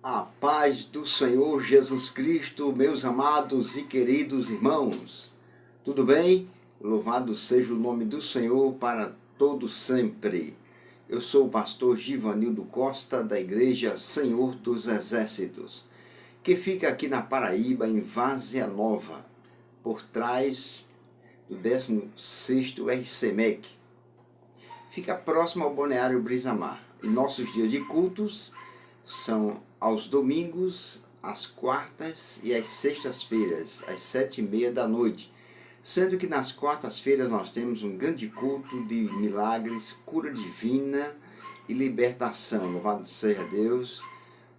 A paz do Senhor Jesus Cristo, meus amados e queridos irmãos. Tudo bem? Louvado seja o nome do Senhor para todo sempre. Eu sou o pastor Givanildo Costa, da Igreja Senhor dos Exércitos, que fica aqui na Paraíba, em Várzea Nova, por trás do 16º RCMEC. Fica próximo ao Balneário Brisa Mar. E nossos dias de cultos são aos domingos, às quartas e às sextas-feiras, às 7h30 da noite. Sendo que nas quartas-feiras nós temos um grande culto de milagres, cura divina e libertação. Louvado seja Deus,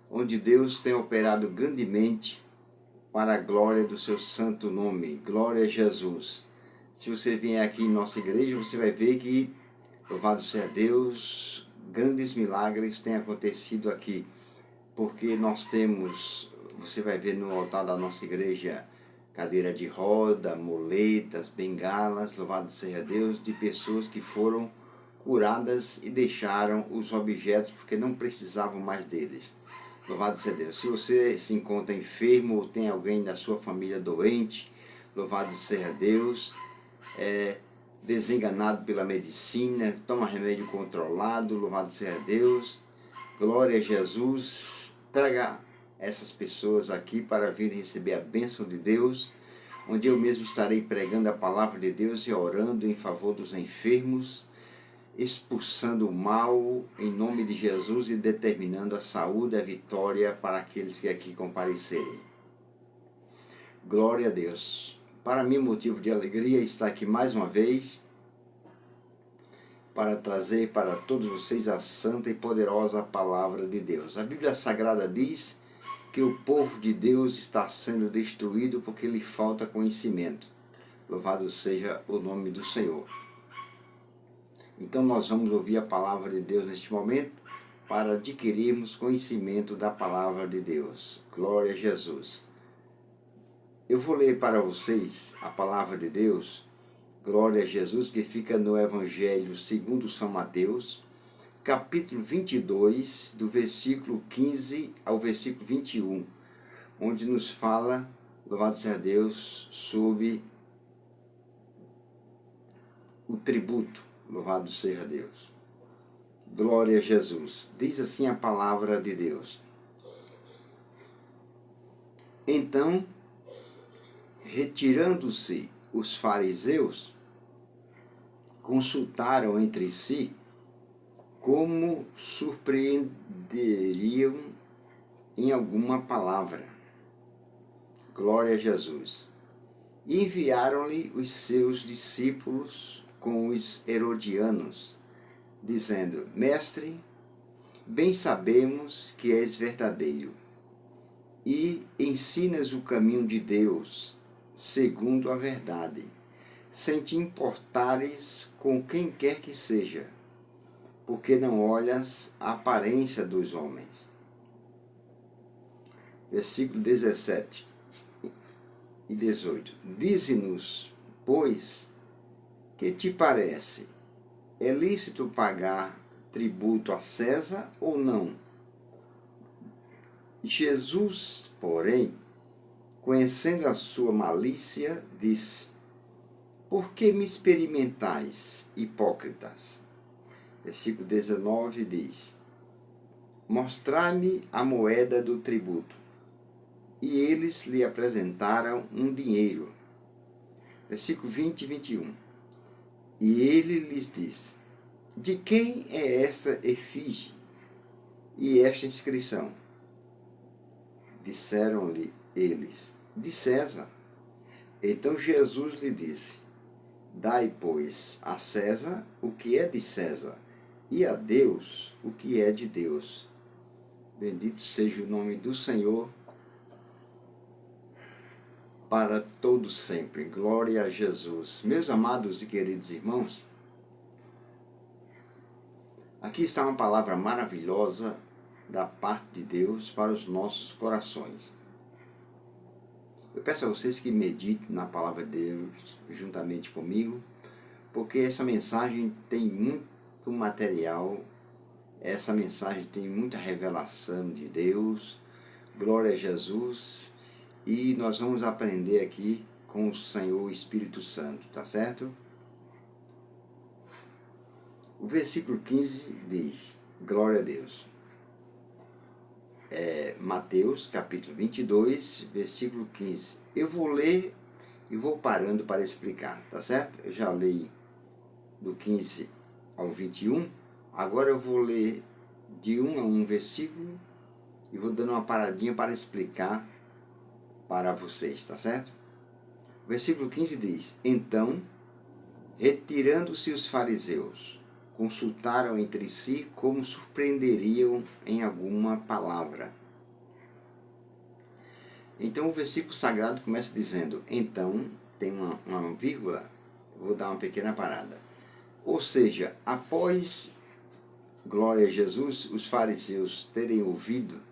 onde Deus tem operado grandemente para a glória do seu santo nome. Glória a Jesus. Se você vier aqui em nossa igreja, você vai ver que, louvado seja Deus, grandes milagres têm acontecido aqui. Porque nós temos, você vai ver no altar da nossa igreja, cadeira de roda, muletas, bengalas, louvado seja Deus, de pessoas que foram curadas e deixaram os objetos porque não precisavam mais deles. Louvado seja Deus. Se você se encontra enfermo ou tem alguém da sua família doente, louvado seja Deus, desenganado pela medicina, toma remédio controlado, louvado seja Deus, glória a Jesus. Traga essas pessoas aqui para virem receber a bênção de Deus, onde eu mesmo estarei pregando a palavra de Deus e orando em favor dos enfermos, expulsando o mal em nome de Jesus e determinando a saúde e a vitória para aqueles que aqui comparecerem. Glória a Deus. Para mim, motivo de alegria estar aqui mais uma vez, para trazer para todos vocês a santa e poderosa palavra de Deus. A Bíblia Sagrada diz que o povo de Deus está sendo destruído porque lhe falta conhecimento. Louvado seja o nome do Senhor. Então nós vamos ouvir a palavra de Deus neste momento para adquirirmos conhecimento da palavra de Deus. Glória a Jesus. Eu vou ler para vocês a palavra de Deus. Glória a Jesus, que fica no Evangelho segundo São Mateus, capítulo 22, do versículo 15 ao versículo 21, onde nos fala, louvado seja Deus, sobre o tributo. Louvado seja Deus. Glória a Jesus. Diz assim a palavra de Deus. Então, retirando-se os fariseus, consultaram entre si como surpreenderiam em alguma palavra. Glória a Jesus. E enviaram-lhe os seus discípulos com os herodianos, dizendo: Mestre, bem sabemos que és verdadeiro e ensinas o caminho de Deus segundo a verdade, sem te importares com quem quer que seja, porque não olhas a aparência dos homens. Versículo 17 e 18. Dize-nos, pois, que te parece? É lícito pagar tributo a César ou não? Jesus, porém, conhecendo a sua malícia, disse: Por que me experimentais, hipócritas? Versículo 19 diz: Mostrai-me a moeda do tributo. E eles lhe apresentaram um dinheiro. Versículo 20 e 21. E ele lhes disse: De quem é esta efígie e esta inscrição? Disseram-lhe eles: De César. Então Jesus lhe disse: Dai, pois, a César o que é de César, e a Deus o que é de Deus. Bendito seja o nome do Senhor para todo sempre. Glória a Jesus. Meus amados e queridos irmãos, aqui está uma palavra maravilhosa da parte de Deus para os nossos corações. Eu peço a vocês que meditem na palavra de Deus juntamente comigo, porque essa mensagem tem muito material, essa mensagem tem muita revelação de Deus, Glória a Jesus. E nós vamos aprender aqui com o Senhor Espírito Santo, tá certo? O versículo 15 diz, glória a Deus. Mateus, capítulo 22, versículo 15. Eu vou ler e vou parando para explicar, tá certo? Eu já li do 15 ao 21, agora eu vou ler de 1 a 1 versículo e vou dando uma paradinha para explicar para vocês, tá certo? O versículo 15 diz, então, retirando-se os fariseus, consultaram entre si como surpreenderiam em alguma palavra. Então o versículo sagrado começa dizendo, então, tem uma vírgula, vou dar uma pequena parada. Ou seja, após, glória a Jesus, os fariseus terem ouvido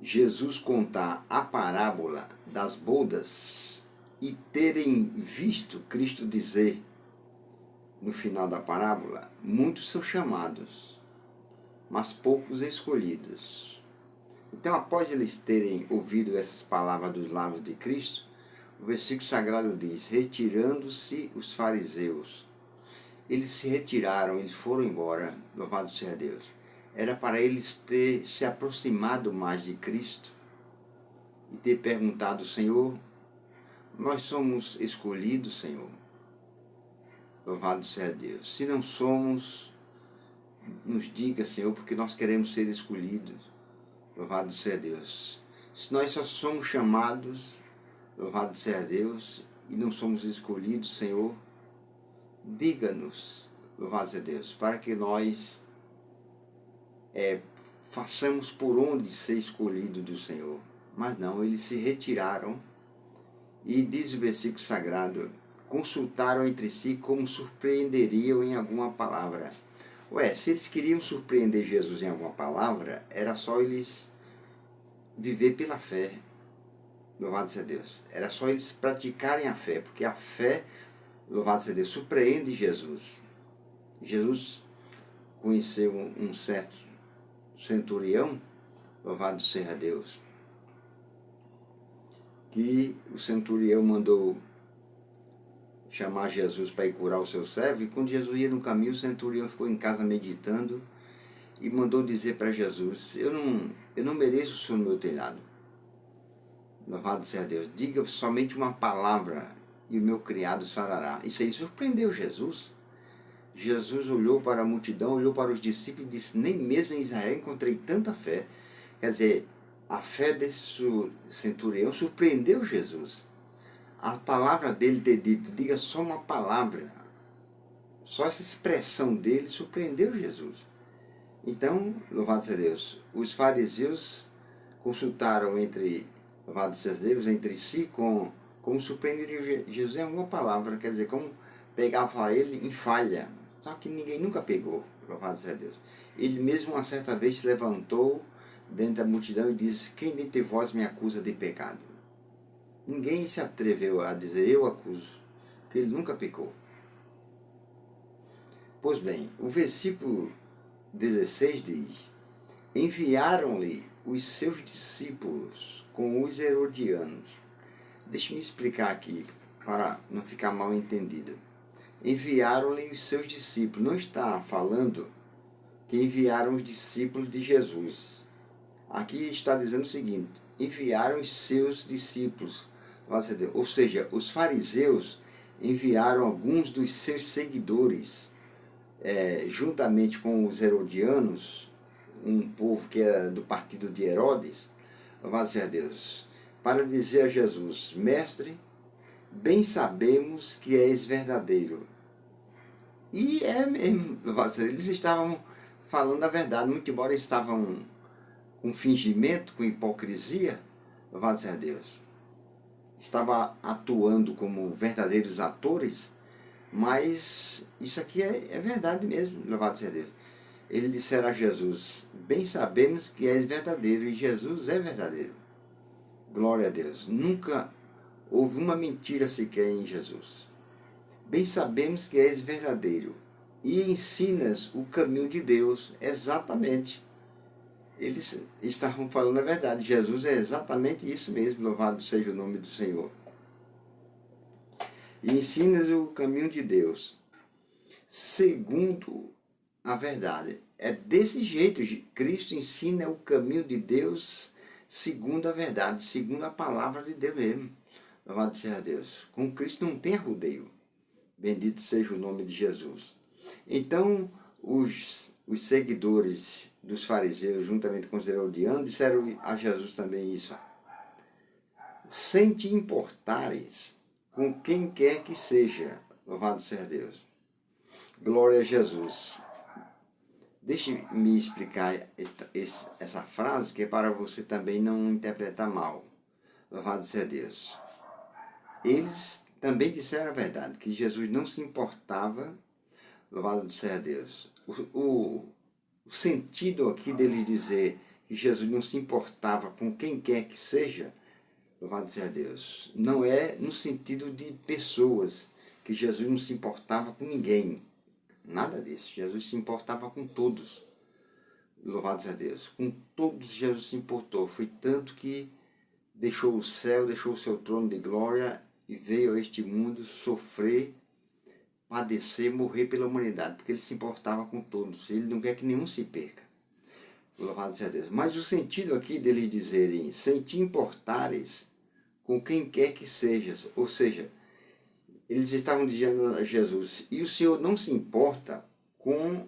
Jesus contar a parábola das bodas e terem visto Cristo dizer, no final da parábola, muitos são chamados, mas poucos escolhidos. Então, após eles terem ouvido essas palavras dos lábios de Cristo, o versículo sagrado diz, retirando-se os fariseus. Eles se retiraram, eles foram embora, louvado seja Deus. Era para eles ter se aproximado mais de Cristo e ter perguntado, Senhor, nós somos escolhidos, Senhor. Louvado seja Deus. Se não somos, nos diga, Senhor, porque nós queremos ser escolhidos. Louvado seja Deus. Se nós só somos chamados, louvado seja Deus, e não somos escolhidos, Senhor, diga-nos, louvado seja Deus, para que nós façamos por onde ser escolhido do Senhor. Mas não, eles se retiraram e diz o versículo sagrado, consultaram entre si como surpreenderiam em alguma palavra. Se eles queriam surpreender Jesus em alguma palavra, era só eles viver pela fé. Louvado seja Deus. Era só eles praticarem a fé, porque a fé, louvado seja Deus, surpreende Jesus. Jesus conheceu um certo centurião, louvado seja Deus, que o centurião mandou chamar Jesus para ir curar o seu servo, e quando Jesus ia no caminho, o centurião ficou em casa meditando e mandou dizer para Jesus, eu não mereço o Senhor no meu telhado. Louvado seja Deus, diga somente uma palavra e o meu criado sarará. Isso aí surpreendeu Jesus. Jesus olhou para a multidão, olhou para os discípulos e disse, nem mesmo em Israel encontrei tanta fé. Quer dizer, a fé desse centurião surpreendeu Jesus. A palavra dele ter dito, diga só uma palavra, só essa expressão dele surpreendeu Jesus. Então, louvado seja Deus, os fariseus consultaram louvado seja Deus, entre si, como surpreenderiam Jesus em alguma palavra, quer dizer, como pegava ele em falha, só que ninguém nunca pegou, louvado seja Deus. Ele mesmo uma certa vez se levantou dentro da multidão e disse, quem dentre vós me acusa de pecado? Ninguém se atreveu a dizer, eu acuso, porque ele nunca pecou. Pois bem, o versículo 16 diz, enviaram-lhe os seus discípulos com os herodianos. Deixe-me explicar aqui, para não ficar mal entendido. Enviaram-lhe os seus discípulos. Não está falando que enviaram os discípulos de Jesus. Aqui está dizendo o seguinte, enviaram os seus discípulos. Ou seja, os fariseus enviaram alguns dos seus seguidores, juntamente com os herodianos, um povo que era do partido de Herodes, louvado seja Deus, para dizer a Jesus, mestre, bem sabemos que és verdadeiro. E mesmo, louvado seja Deus, eles estavam falando a verdade, muito embora estavam com fingimento, com hipocrisia, louvado seja Deus. Estava atuando como verdadeiros atores, mas isso aqui é verdade mesmo, louvado seja Deus. Ele disseram a Jesus, bem sabemos que és verdadeiro, e Jesus é verdadeiro. Glória a Deus. Nunca houve uma mentira sequer em Jesus. Bem sabemos que és verdadeiro, e ensinas o caminho de Deus, exatamente. eles estavam falando a verdade. Jesus é exatamente isso mesmo, louvado seja o nome do Senhor. E ensinas o caminho de Deus, segundo a verdade. É desse jeito, Cristo ensina o caminho de Deus segundo a verdade, segundo a palavra de Deus mesmo. Louvado seja Deus. Com Cristo não tem arrudeio. Bendito seja o nome de Jesus. Então, os seguidores dos fariseus, juntamente com os herodianos, disseram a Jesus também isso. Sem te importares com quem quer que seja. Louvado seja Deus. Glória a Jesus. Deixe-me explicar essa frase, que é para você também não interpretar mal. Louvado seja Deus. Eles também disseram a verdade, que Jesus não se importava, louvado seja Deus. O sentido aqui deles dizer que Jesus não se importava com quem quer que seja, louvado seja Deus, não é no sentido de pessoas, que Jesus não se importava com ninguém. Nada disso. Jesus se importava com todos. Louvado seja Deus. Com todos Jesus se importou. Foi tanto que deixou o céu, deixou o seu trono de glória e veio a este mundo sofrer, padecer, morrer pela humanidade, porque ele se importava com todos. Ele não quer que nenhum se perca. Louvado seja Deus. Mas o sentido aqui deles dizerem, sem te importares com quem quer que sejas, ou seja, eles estavam dizendo a Jesus, e o Senhor não se importa com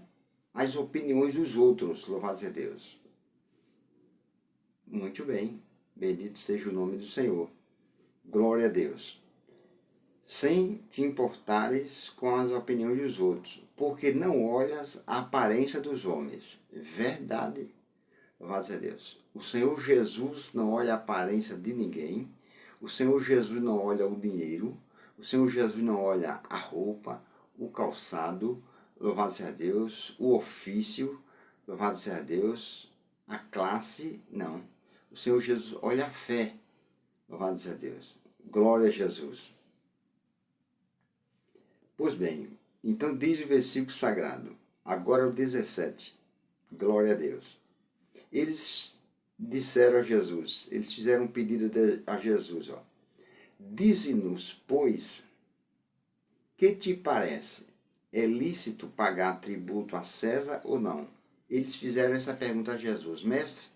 as opiniões dos outros, louvado seja Deus. Muito bem, bendito seja o nome do Senhor. Glória a Deus. Sem te importares com as opiniões dos outros, porque não olhas a aparência dos homens. Verdade, louvado seja Deus. O Senhor Jesus não olha a aparência de ninguém, o Senhor Jesus não olha o dinheiro, o Senhor Jesus não olha a roupa, o calçado, louvado seja Deus, o ofício, louvado seja Deus, a classe, não. O Senhor Jesus olha a fé, louvado seja Deus. Glória a Jesus. Pois bem, então diz o versículo sagrado, agora o 17, glória a Deus. Eles disseram a Jesus, eles fizeram um pedido a Jesus, ó. Dize-nos, pois, que te parece? É lícito pagar tributo a César ou não? Eles fizeram essa pergunta a Jesus. Mestre,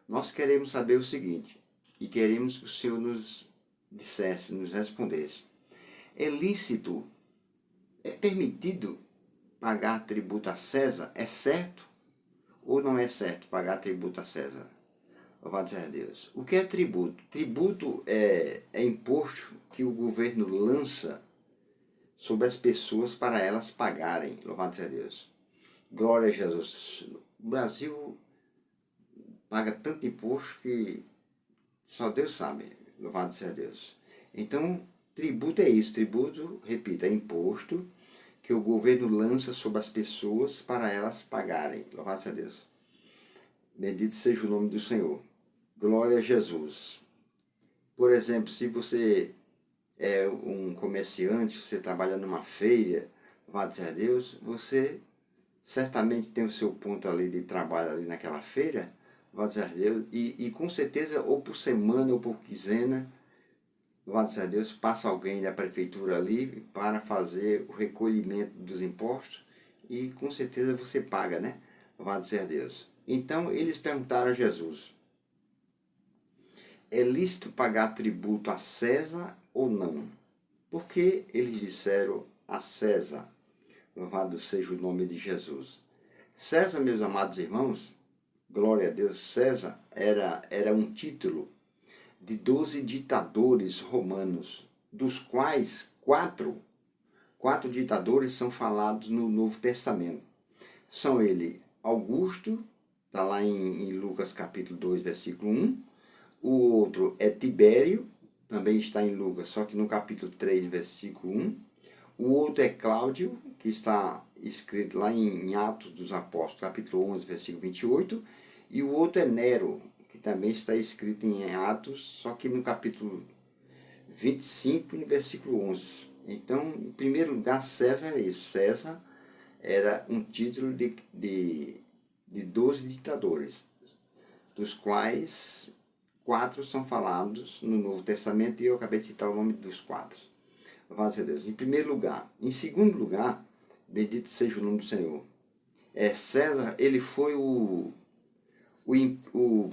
nós queremos saber o seguinte, e queremos que o Senhor nos dissesse, nos respondesse. É lícito, é permitido pagar tributo a César? É certo ou não é certo pagar tributo a César? Louvado seja Deus. O que é tributo? Tributo é imposto que o governo lança sobre as pessoas para elas pagarem. Louvado seja Deus. Glória a Jesus. O Brasil paga tanto imposto que só Deus sabe. Louvado seja Deus. Então, tributo é isso. Tributo, repito, é imposto que o governo lança sobre as pessoas para elas pagarem. Louvado seja Deus. Bendito seja o nome do Senhor. Glória a Jesus. Por exemplo, se você é um comerciante, você trabalha numa feira, louvado seja Deus, você certamente tem o seu ponto ali de trabalho ali naquela feira, louvado seja Deus, e com certeza, ou por semana ou por quinzena, louvado seja Deus, passa alguém da prefeitura ali para fazer o recolhimento dos impostos e com certeza você paga, né? Louvado seja Deus. Então eles perguntaram a Jesus, é lícito pagar tributo a César ou não? Porque eles disseram a César, louvado seja o nome de Jesus. César, meus amados irmãos, glória a Deus, César era um título de 12 ditadores romanos, dos quais quatro ditadores são falados no Novo Testamento. São ele Augusto, está lá em Lucas capítulo 2, versículo 1. O outro é Tibério, também está em Lucas, só que no capítulo 3, versículo 1. O outro é Cláudio, que está escrito lá em Atos dos Apóstolos, capítulo 11, versículo 28. E o outro é Nero, que também está escrito em Atos, só que no capítulo 25, no versículo 11. Então, em primeiro lugar, César é isso. César era um título de 12 ditadores. dos quais 4 são falados no Novo Testamento, e eu acabei de citar o nome dos 4. Louvado seja Deus. Em primeiro lugar. Em segundo lugar, bendito seja o nome do Senhor. César, ele foi o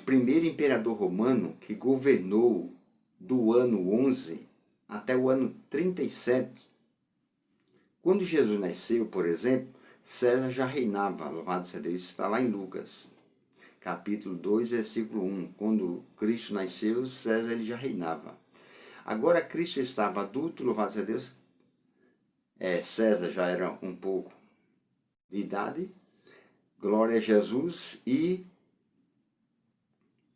primeiro imperador romano que governou do ano 11 até o ano 37. Quando Jesus nasceu, por exemplo, César já reinava, louvado seja Deus. Isso está lá em Lucas, capítulo 2, versículo 1. Quando Cristo nasceu, César ele já reinava. Agora Cristo estava adulto, louvado seja Deus. César já era um pouco de idade. Glória a Jesus. E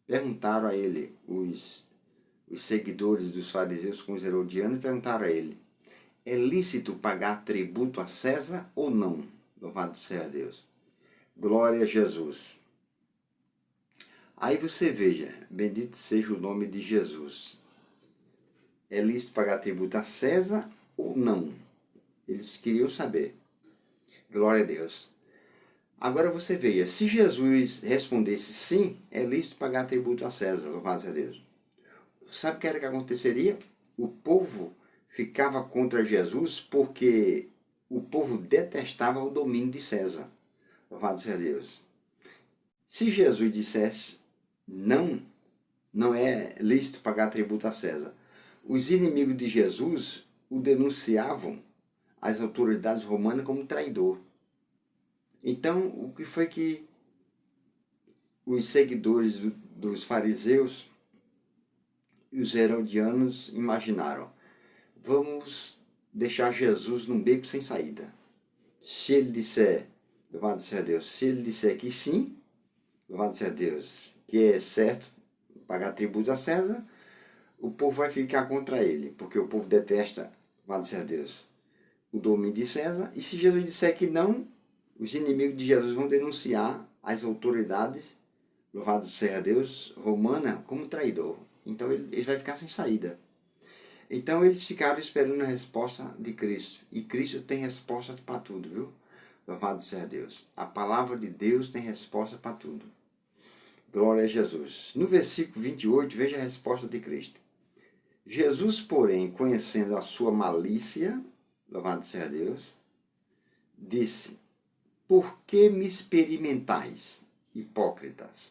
perguntaram a ele, os seguidores dos fariseus com os herodianos, perguntaram a ele: é lícito pagar tributo a César ou não? Louvado seja Deus. Glória a Jesus. Aí você veja, bendito seja o nome de Jesus. É lícito pagar tributo a César ou não? Eles queriam saber. Glória a Deus. Agora você veja, se Jesus respondesse sim, é lícito pagar tributo a César, louvado seja Deus. Sabe o que era que aconteceria? O povo ficava contra Jesus porque o povo detestava o domínio de César, louvado seja Deus. Se Jesus dissesse não, não é lícito pagar tributo a César, os inimigos de Jesus o denunciavam às autoridades romanas como traidor. Então, o que foi que os seguidores dos fariseus e os herodianos imaginaram? Vamos deixar Jesus num beco sem saída. Se ele disser, louvado seja Deus, se ele disser que sim, louvado seja Deus, que é certo pagar tributo a César, o povo vai ficar contra ele, porque o povo detesta, louvado seja Deus, o domínio de César. E se Jesus disser que não, os inimigos de Jesus vão denunciar as autoridades, louvado seja Deus, romana, como traidor. Então ele vai ficar sem saída. Então eles ficaram esperando a resposta de Cristo. E Cristo tem resposta para tudo, viu? Louvado seja Deus. A palavra de Deus tem resposta para tudo. Glória a Jesus. No versículo 28, veja a resposta de Cristo. Jesus, porém, conhecendo a sua malícia, louvado seja Deus, disse: por que me experimentais, hipócritas?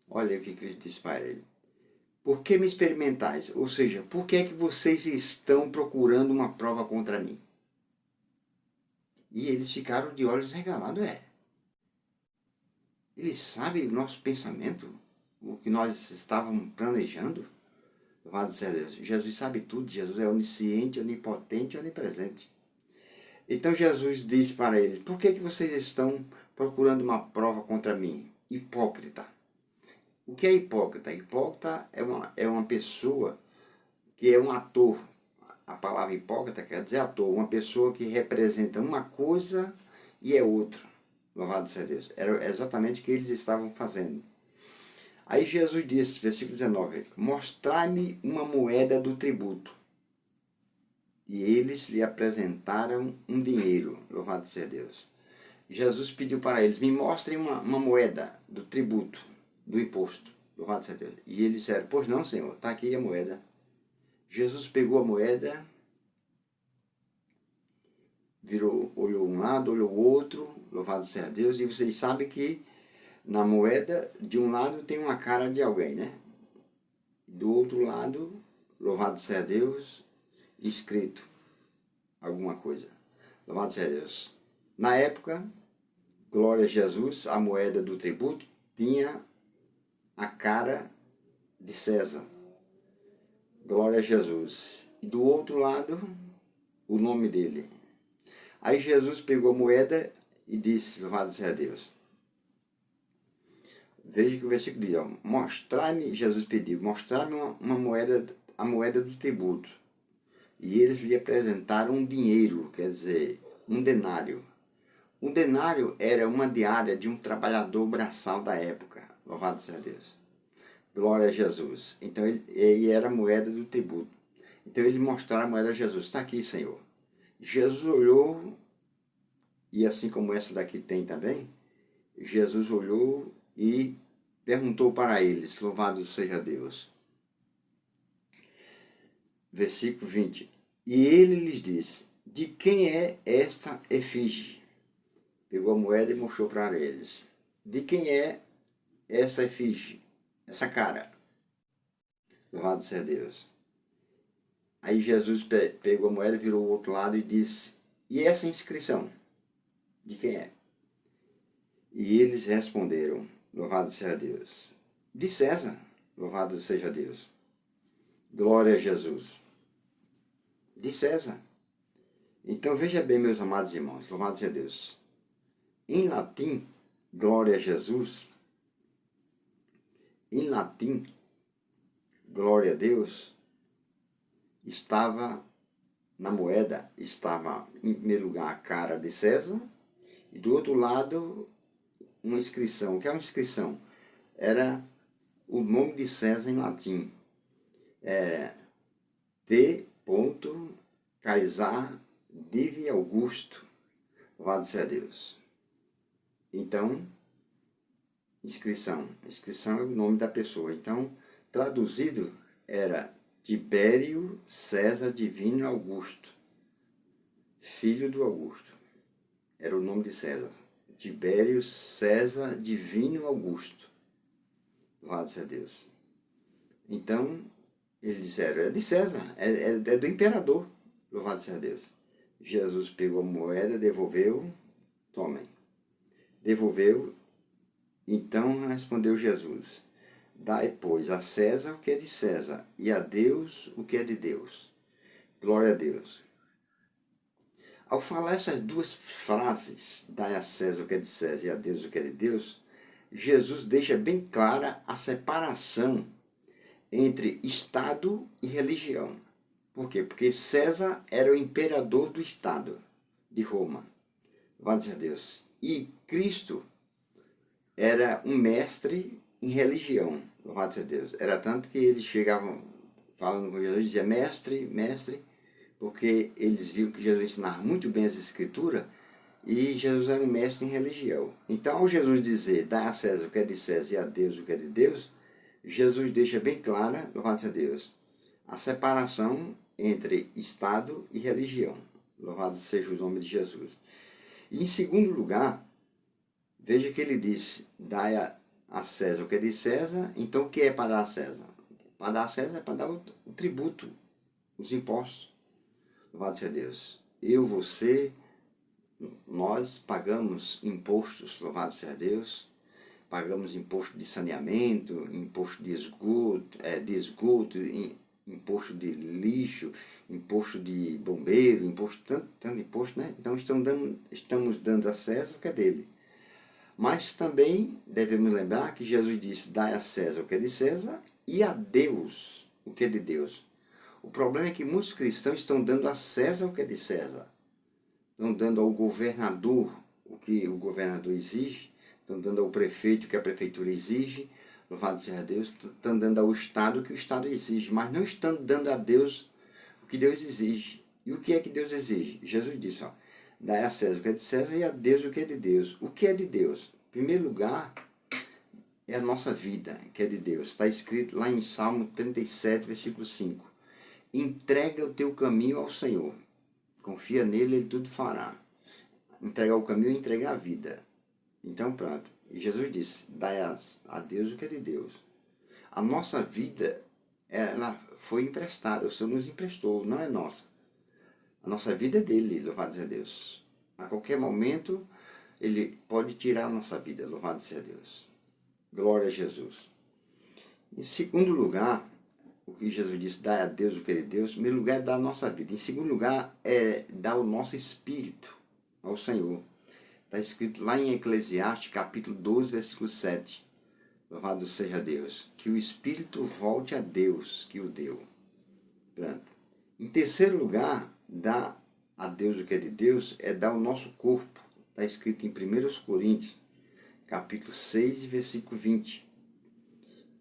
Olha o que Cristo disse para ele. Por que me experimentais? Ou seja, por que é que vocês estão procurando uma prova contra mim? E eles ficaram de olhos regalados, Ele sabe o nosso pensamento, o que nós estávamos planejando. Louvado seja Deus. Jesus sabe tudo, Jesus é onisciente, onipotente e onipresente. Então Jesus disse para eles: por que vocês estão procurando uma prova contra mim? Hipócrita. O que é hipócrita? Hipócrita é uma pessoa que é um ator. A palavra hipócrita quer dizer ator, uma pessoa que representa uma coisa e é outra. Louvado seja Deus. Era exatamente o que eles estavam fazendo. Aí Jesus disse, versículo 19: mostrai-me uma moeda do tributo. E eles lhe apresentaram um dinheiro. Louvado seja Deus. Jesus pediu para eles: me mostrem uma moeda do tributo, do imposto. Louvado seja Deus. E eles disseram: pois não, Senhor, está aqui a moeda. Jesus pegou a moeda, olhou um lado, olhou o outro, louvado seja Deus, e vocês sabem que na moeda, de um lado tem uma cara de alguém, né? Do outro lado, louvado seja Deus, escrito alguma coisa. Louvado seja Deus. Na época, glória a Jesus, a moeda do tributo tinha a cara de César. Glória a Jesus. E do outro lado, o nome dele. Aí Jesus pegou a moeda e disse, louvado seja Deus. Veja que o versículo diz, mostrar-me, Jesus pediu, mostrar-me uma moeda, a moeda do tributo. E eles lhe apresentaram um dinheiro, quer dizer, um denário. Um denário era uma diária de um trabalhador braçal da época. Louvado seja Deus. Glória a Jesus. Então, ele era a moeda do tributo. Então, eles mostraram a moeda a Jesus. Está aqui, Senhor. Jesus olhou, e assim como essa daqui tem também, Jesus olhou e perguntou para eles, louvado seja Deus. Versículo 20. E ele lhes disse, de quem é esta efígie? Pegou a moeda e mostrou para eles. De quem é essa efígie? Essa cara? Louvado seja Deus. Aí Jesus pegou a moeda, virou o outro lado e disse, e essa inscrição? De quem é? E eles responderam, louvado seja Deus. De César, louvado seja Deus. Glória a Jesus. De César. Então veja bem, meus amados irmãos, louvado seja Deus. Em latim, glória a Jesus. Em latim, glória a Deus, estava na moeda, estava em primeiro lugar a cara de César e do outro lado uma inscrição. O que é uma inscrição? Era o nome de César em latim. T. Caesar Divi Augusto. Louvado seja Deus. Então, inscrição. Inscrição é o nome da pessoa. Então, traduzido era Tibério César Divino Augusto, filho do Augusto. Era o nome de César. Tibério César Divino Augusto. Louvado seja Deus. Então, eles disseram, é de César, é do imperador. Louvado seja Deus. Jesus pegou a moeda, devolveu, tomem. Devolveu, então respondeu Jesus, dai, pois, a César o que é de César, e a Deus o que é de Deus. Glória a Deus. Ao falar essas duas frases, dai a César o que é de César e a Deus o que é de Deus, Jesus deixa bem clara a separação entre Estado e religião. Por quê? Porque César era o imperador do Estado de Roma. Louvado seja Deus. E Cristo era um mestre em religião. Louvado seja Deus. Era tanto que eles chegavam falando com Jesus e diziam, mestre, mestre, porque eles viam que Jesus ensinava muito bem as Escrituras e Jesus era um mestre em religião. Então, ao Jesus dizer, dá a César o que é de César e a Deus o que é de Deus, Jesus deixa bem clara, louvado seja Deus, a separação entre Estado e religião. Louvado seja o nome de Jesus. E em segundo lugar, veja que ele disse, dai a César o que é de César, então o que é para dar a César? Para dar a César é para dar o tributo, os impostos. Louvado seja Deus. Eu, você, nós pagamos impostos, louvado seja Deus. Pagamos imposto de saneamento, imposto de esgoto, imposto de lixo, imposto de bombeiro, imposto, tanto imposto, né? Então estamos dando a César o que é dele. Mas também devemos lembrar que Jesus disse, dai a César o que é de César e a Deus o que é de Deus. O problema é que muitos cristãos estão dando a César o que é de César. Estão dando ao governador o que o governador exige, estão dando ao prefeito o que a prefeitura exige, louvado seja Deus, estão dando ao Estado o que o Estado exige, mas não estão dando a Deus o que Deus exige. E o que é que Deus exige? Jesus disse, ó, dai a César o que é de César e a Deus o que é de Deus. O que é de Deus? Em primeiro lugar, é a nossa vida, que é de Deus. Está escrito lá em Salmo 37, versículo 5. Entrega o teu caminho ao Senhor. Confia nele, ele tudo fará. Entregar o caminho é entregar a vida. Então pronto. E Jesus disse, dai a Deus o que é de Deus. A nossa vida, ela foi emprestada, o Senhor nos emprestou, não é nossa. A nossa vida é dele, louvado seja Deus. A qualquer momento, ele pode tirar a nossa vida, louvado seja Deus. Glória a Jesus. Em segundo lugar, o que Jesus disse, dai a Deus o que é de Deus, em primeiro lugar é dar a nossa vida. Em segundo lugar, é dar o nosso espírito ao Senhor. Está escrito lá em Eclesiastes, capítulo 12, versículo 7. Louvado seja Deus. Que o espírito volte a Deus que o deu. Pronto. Em terceiro lugar, dar a Deus o que é de Deus é dar o nosso corpo. Está escrito em 1 Coríntios, capítulo 6, versículo 20.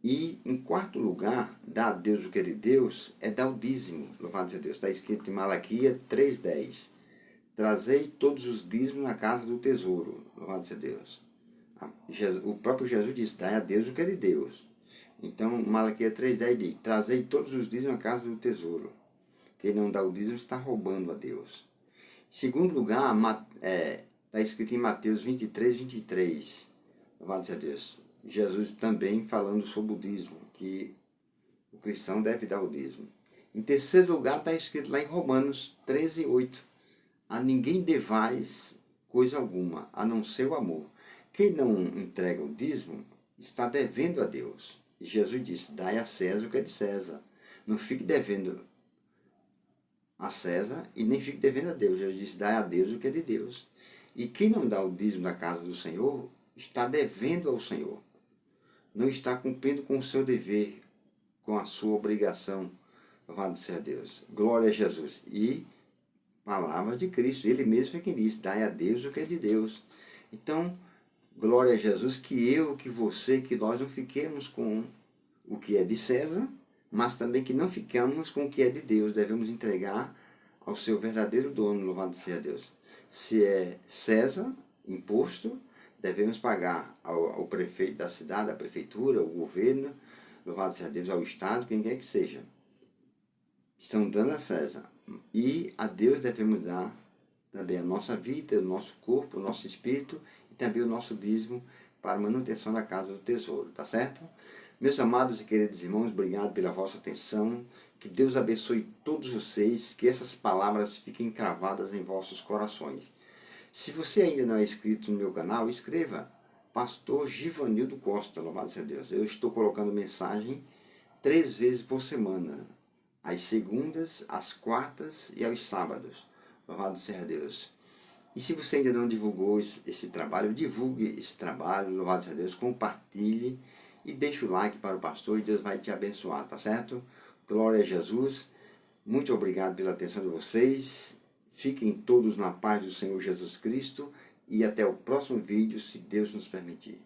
E, em quarto lugar, dar a Deus o que é de Deus é dar o dízimo. Louvado seja Deus. Está escrito em Malaquias 3,10. Trazei todos os dízimos na casa do tesouro. Louvado seja Deus. O próprio Jesus disse, dai a Deus o que é de Deus. Então, Malaquias 3,10 diz, trazei todos os dízimos à casa do tesouro. Quem não dá o dízimo está roubando a Deus. Em segundo lugar, está escrito em Mateus 23. Louvado seja Deus. Jesus também falando sobre o dízimo, que o cristão deve dar o dízimo. Em terceiro lugar, está escrito lá em Romanos 13:8. A ninguém devais coisa alguma, a não ser o amor. Quem não entrega o dízimo está devendo a Deus. E Jesus disse, dai a César o que é de César. Não fique devendo a César e nem fique devendo a Deus. Jesus disse, dai a Deus o que é de Deus. E quem não dá o dízimo da casa do Senhor está devendo ao Senhor. Não está cumprindo com o seu dever, com a sua obrigação. Louvado seja Deus. Glória a Jesus. E palavras de Cristo. Ele mesmo foi quem disse, dai a Deus o que é de Deus. Então, glória a Jesus, que eu, que você, que nós não fiquemos com o que é de César, mas também que não ficamos com o que é de Deus. Devemos entregar ao seu verdadeiro dono, louvado seja Deus. Se é César, imposto, devemos pagar ao prefeito da cidade, à prefeitura, ao governo, louvado seja Deus, ao Estado, quem quer que seja. Estão dando a César. E a Deus devemos dar também a nossa vida, o nosso corpo, o nosso espírito e também o nosso dízimo para a manutenção da casa do tesouro, tá certo? Meus amados e queridos irmãos, obrigado pela vossa atenção. Que Deus abençoe todos vocês, que essas palavras fiquem cravadas em vossos corações. Se você ainda não é inscrito no meu canal, inscreva. Pastor Givanildo Costa, louvado seja Deus. Eu estou colocando mensagem 3 vezes por semana. Às segundas, às quartas e aos sábados. Louvado seja Deus. E se você ainda não divulgou esse trabalho, divulgue esse trabalho, louvado seja Deus, compartilhe e deixe o like para o pastor e Deus vai te abençoar, tá certo? Glória a Jesus. Muito obrigado pela atenção de vocês. Fiquem todos na paz do Senhor Jesus Cristo e até o próximo vídeo, se Deus nos permitir.